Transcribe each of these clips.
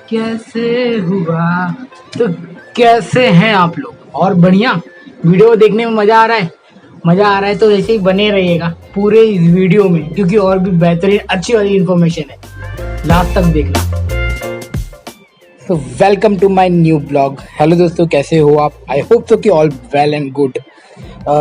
कैसे हुआ। तो कैसे हैं आप लोग? और बढ़िया। वीडियो देखने में मजा आ रहा है? मजा आ रहा है तो ऐसे ही बने रहिएगा पूरे इस वीडियो में, क्योंकि और भी बेहतरीन अच्छी वाली इन्फॉर्मेशन है, लास्ट तक देखना। तो welcome to my new blog. Hello दोस्तों, कैसे हो आप? आई होप सो कि ऑल वेल एंड गुड।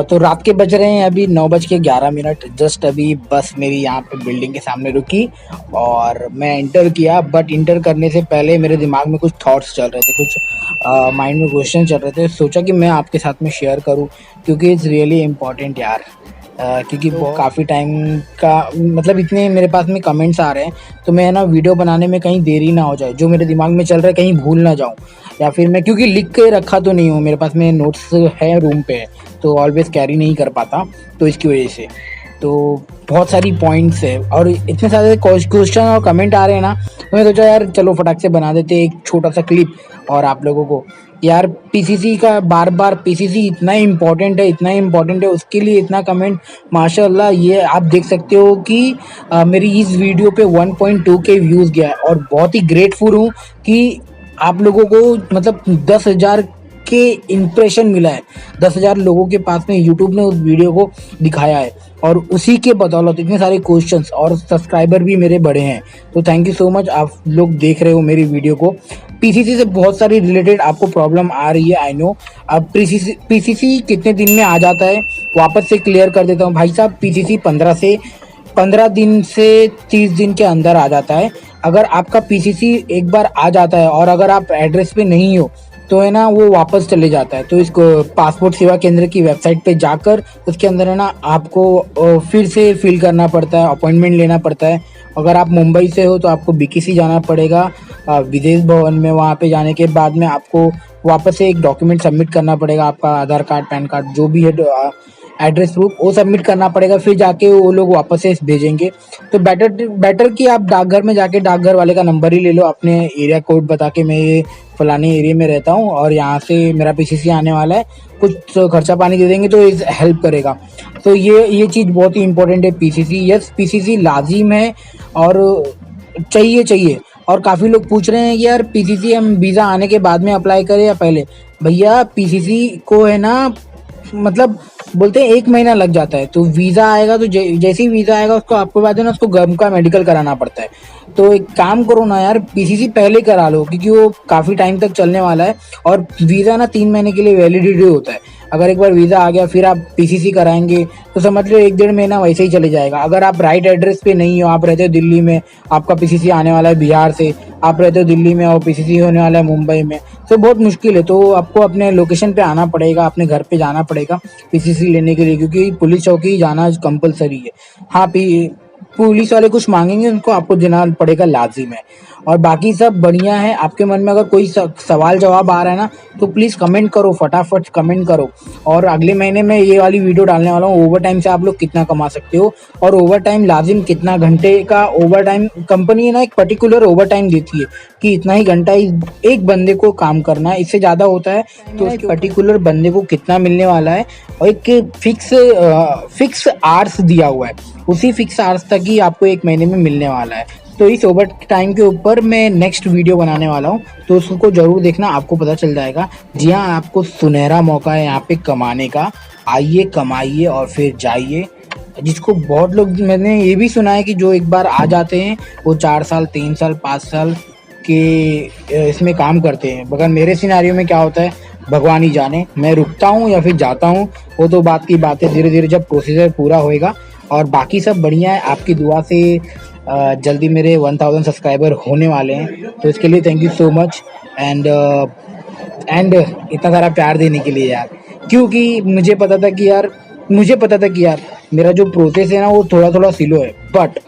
तो रात के बज रहे हैं अभी 9:11। जस्ट अभी बस मेरी यहाँ पे बिल्डिंग के सामने रुकी और मैं इंटर किया। बट इंटर करने से पहले मेरे दिमाग में कुछ थॉट्स चल रहे थे, कुछ माइंड में क्वेश्चन चल रहे थे। सोचा कि मैं आपके साथ में शेयर करूँ, क्योंकि इट्स रियली इम्पॉर्टेंट यार। क्योंकि काफ़ी टाइम का मतलब इतने मेरे पास में कमेंट्स आ रहे हैं, तो मैं ना वीडियो बनाने में कहीं देरी ना हो जाए, जो मेरे दिमाग में चल रहा है कहीं भूल ना जाऊँ, या फिर मैं क्योंकि लिख के रखा तो नहीं हूँ, मेरे पास में नोट्स है रूम पे, तो ऑलवेज कैरी नहीं कर पाता, तो इसकी वजह से तो बहुत सारी पॉइंट्स है और इतने सारे क्वेश्चन और कमेंट आ रहे हैं ना, तो मैं सोचा यार चलो फटाक से बना देते एक छोटा सा क्लिप और आप लोगों को। यार पीसीसी का बार बार पीसीसी इतना इम्पोर्टेंट है, इतना इम्पोर्टेंट है, उसके लिए इतना कमेंट। माशाल्लाह, ये आप देख सकते हो कि मेरी इस वीडियो पे 1.2 के व्यूज़ गया है और बहुत ही ग्रेटफुल हूँ कि आप लोगों को मतलब 10,000 के इम्प्रेशन मिला है। 10,000 लोगों के पास में यूट्यूब ने उस वीडियो को दिखाया है और उसी के बदौलत इतने सारे क्वेश्चंस और सब्सक्राइबर भी मेरे बढ़े हैं। तो थैंक यू सो मच, आप लोग देख रहे हो मेरी वीडियो को। पीसीसी से बहुत सारी रिलेटेड आपको प्रॉब्लम आ रही है, आई नो। अब पीसीसी कितने दिन में आ जाता है, वापस से क्लियर कर देता हूँ भाई साहब। पीसीसी 15 दिन से 30 दिन के अंदर आ जाता है। अगर आपका पीसीसी एक बार आ जाता है और अगर आप एड्रेस पे नहीं हो तो है ना, वो वापस चले जाता है। तो इसको पासपोर्ट सेवा केंद्र की वेबसाइट पे जाकर उसके अंदर है ना आपको फिर से फिल करना पड़ता है, अपॉइंटमेंट लेना पड़ता है। अगर आप मुंबई से हो तो आपको बीकेसी जाना पड़ेगा विदेश भवन में। वहाँ पे जाने के बाद में आपको वापस से एक डॉक्यूमेंट सबमिट करना पड़ेगा, आपका आधार कार्ड, पैन कार्ड, जो भी है एड्रेस प्रूफ, वो सबमिट करना पड़ेगा। फिर जाके वो लोग वापस से भेजेंगे। तो बेटर कि आप डाकघर में जाके डाकघर वाले का नंबर ही ले लो, अपने एरिया कोड बता के मैं ये फलाने एरिया में रहता हूँ और यहाँ से मेरा पीसीसी आने वाला है, कुछ खर्चा पानी दे देंगे तो इस हेल्प करेगा। तो ये चीज़ बहुत ही इंपॉर्टेंट है। पीसीसी, यस पीसीसी लाजिम है और चाहिए। और काफ़ी लोग पूछ रहे हैं कि यार पीसीसी हम वीज़ा आने के बाद में अप्लाई करें या पहले। भैया पीसीसी को है ना, मतलब बोलते हैं 1 महीना लग जाता है। तो वीज़ा आएगा तो जैसे ही वीज़ा आएगा उसको आपको बाद में ना उसको गम का मेडिकल कराना पड़ता है। तो एक काम करो ना यार, पीसीसी पहले करा लो, क्योंकि वो काफ़ी टाइम तक चलने वाला है और वीज़ा ना 3 महीने के लिए वैलिडिटी होता है। अगर एक बार वीज़ा आ गया फिर आप पीसीसी कराएंगे तो समझ लो 1-1.5 महीना वैसे ही चले जाएगा। अगर आप राइट एड्रेस पे नहीं हो, आप रहते हो दिल्ली में, आपका पीसीसी आने वाला है बिहार से, आप रहते हो दिल्ली में और पीसीसी होने वाला है मुंबई में, तो बहुत मुश्किल है। तो आपको अपने लोकेशन पे आना पड़ेगा, अपने घर पे जाना पड़ेगा पीसीसी लेने के लिए, क्योंकि पुलिस चौकी जाना कंपलसरी है। हाँ, पुलिस वाले कुछ मांगेंगे, उनको आपको देना पड़ेगा, लाजिम है। और बाकी सब बढ़िया है। आपके मन में अगर कोई सवाल जवाब आ रहा है ना, तो प्लीज़ कमेंट करो, फटाफट कमेंट करो। और अगले महीने में ये वाली वीडियो डालने वाला हूँ, ओवर टाइम से आप लोग कितना कमा सकते हो और ओवर टाइम लाजिम कितना घंटे का ओवर टाइम। कंपनी है ना एक पर्टिकुलर ओवर टाइम देती है कि इतना ही घंटा एक बंदे को काम करना है, इससे ज़्यादा होता है तो एक पर्टिकुलर बंदे को कितना मिलने वाला है और एक फिक्स आवर्स दिया हुआ है, उसी फिक्स आवर्स तक ही आपको 1 महीने में मिलने वाला है। तो इस ओवर टाइम के ऊपर मैं नेक्स्ट वीडियो बनाने वाला हूँ, तो उसको ज़रूर देखना, आपको पता चल जाएगा। जी हाँ, आपको सुनहरा मौका है यहाँ पे कमाने का। आइए, कमाइए और फिर जाइए। जिसको बहुत लोग, मैंने ये भी सुना है कि जो एक बार आ जाते हैं वो 4 साल, 3 साल, 5 साल के इसमें काम करते हैं। मगर मेरे सिनेरियो में क्या होता है भगवान ही जाने, मैं रुकता हूँ या फिर जाता हूँ, वो तो बात की बात है। धीरे धीरे जब प्रोसीजर पूरा होएगा। और बाकी सब बढ़िया है, आपकी दुआ से जल्दी मेरे 1000 सब्सक्राइबर होने वाले हैं, तो इसके लिए thank you so much. And इतना सारा प्यार देने के लिए यार, क्योंकि मुझे पता था कि यार मेरा जो प्रोसेस है ना वो थोड़ा स्लो है, बट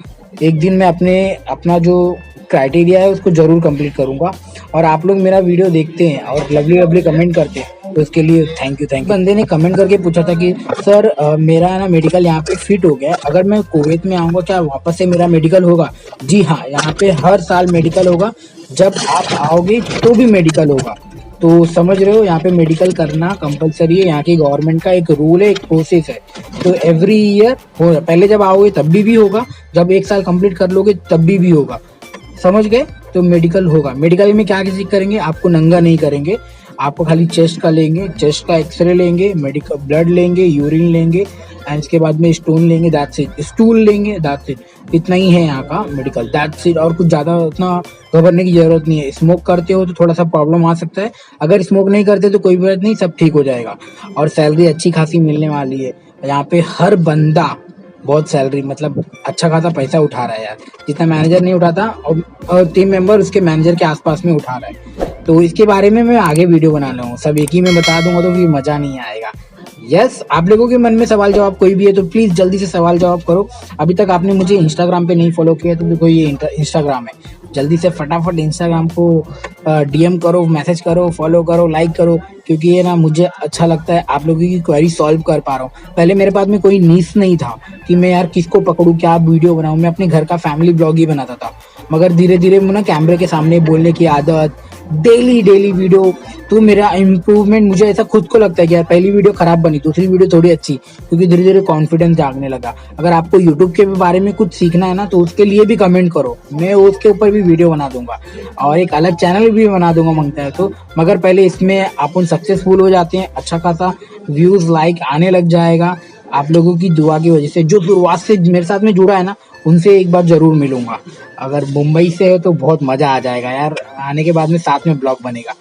एक दिन मैं अपना जो क्राइटेरिया है उसको ज़रूर कंप्लीट करूँगा। और आप लोग मेरा वीडियो देखते हैं और लवली कमेंट करते हैं, तो उसके लिए थैंक यू। बंदे ने कमेंट करके पूछा था कि सर मेरा ना मेडिकल यहाँ पे फिट हो गया है, अगर मैं कुवैत में आऊँगा क्या वापस से मेरा मेडिकल होगा? जी हाँ, यहाँ पे हर साल मेडिकल होगा, जब आप आओगे तो भी मेडिकल होगा। तो समझ रहे हो, यहाँ पे मेडिकल करना कंपलसरी है, यहाँ की गवर्नमेंट का एक रूल है, एक प्रोसेस है। तो एवरी ईयर हो, पहले जब आओगे तब भी होगा, जब 1 साल कंप्लीट कर लोगे तब भी होगा। समझ गए? तो मेडिकल होगा। मेडिकल में क्या चेक करेंगे, आपको नंगा नहीं करेंगे, आपको खाली चेस्ट का लेंगे, चेस्ट का एक्सरे लेंगे, मेडिकल ब्लड लेंगे, यूरिन लेंगे एंड इसके बाद में स्टोन लेंगे, दैट्स इट। स्टूल लेंगे, दैट्स इट। इतना ही है यहाँ का मेडिकल, दैट्स इट। और कुछ ज़्यादा उतना घबराने की जरूरत नहीं है। स्मोक करते हो तो थोड़ा सा प्रॉब्लम आ सकता है, अगर स्मोक नहीं करते तो कोई बात नहीं, सब ठीक हो जाएगा। और सैलरी अच्छी खासी मिलने वाली है यहाँ पे। हर बंदा बहुत सैलरी मतलब अच्छा खासा पैसा उठा रहा है यार, जितना मैनेजर नहीं उठाता और टीम मेंबर उसके मैनेजर के आसपास में उठा रहा है। तो इसके बारे में मैं आगे वीडियो बना लूँगा, सब एक ही में बता दूंगा तो फिर मज़ा नहीं आएगा। यस, आप लोगों के मन में सवाल जवाब कोई भी है तो प्लीज़ जल्दी से सवाल जवाब करो। अभी तक आपने मुझे इंस्टाग्राम पे नहीं फॉलो किया तो देखो ये इंस्टाग्राम है, जल्दी से फटाफट इंस्टाग्राम को डीएम करो, मैसेज करो, फॉलो करो, लाइक करो, क्योंकि ये ना मुझे अच्छा लगता है आप लोगों की क्वेरी सॉल्व कर पा रहा हूँ। पहले मेरे पास में कोई नीश नहीं था कि मैं यार किसको पकड़ूँ, क्या वीडियो बनाऊँ। मैं अपने घर का फैमिली ब्लॉग ही बनाता था, मगर धीरे धीरे ना कैमरे के सामने बोलने की आदत, डेली वीडियो, तो मेरा इम्प्रूवमेंट मुझे ऐसा खुद को लगता है कि यार पहली वीडियो खराब बनी, दूसरी वीडियो थोड़ी अच्छी, क्योंकि धीरे धीरे कॉन्फिडेंस जागने लगा। अगर आपको यूट्यूब के बारे में कुछ सीखना है ना तो उसके लिए भी कमेंट करो, मैं उसके ऊपर भी वीडियो बना दूंगा और एक अलग चैनल भी बना दूंगा मांगता है तो। मगर पहले इसमें अपन सक्सेसफुल हो जाते हैं, अच्छा खासा व्यूज लाइक आने लग जाएगा आप लोगों की दुआ की वजह से। जो शुरुआत से मेरे साथ में जुड़ा है ना उनसे एक बार जरूर मिलूंगा। अगर मुंबई से हो तो बहुत मज़ा आ जाएगा यार, आने के बाद में साथ में ब्लॉग बनेगा।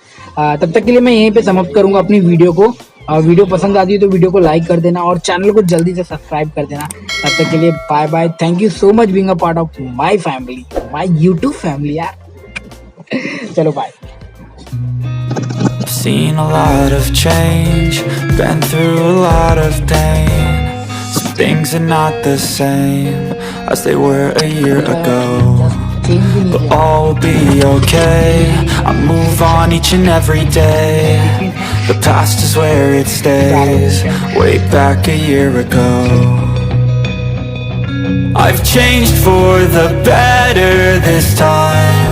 तब तक के लिए मैं यहीं पे समाप्त करूंगा अपनी वीडियो को। वीडियो पसंद आती है तो वीडियो को लाइक कर देना और चैनल को जल्दी से सब्सक्राइब कर देना। तब तक के लिए bye bye, thank you so much being a part of my family, my YouTube family यार। चलो बाय। Seen a lot of change, been through a lot of pain. Some things are not the same as they were a year ago, but all will be okay. I move on each and every day. The past is where it stays, way back a year ago. I've changed for the better this time.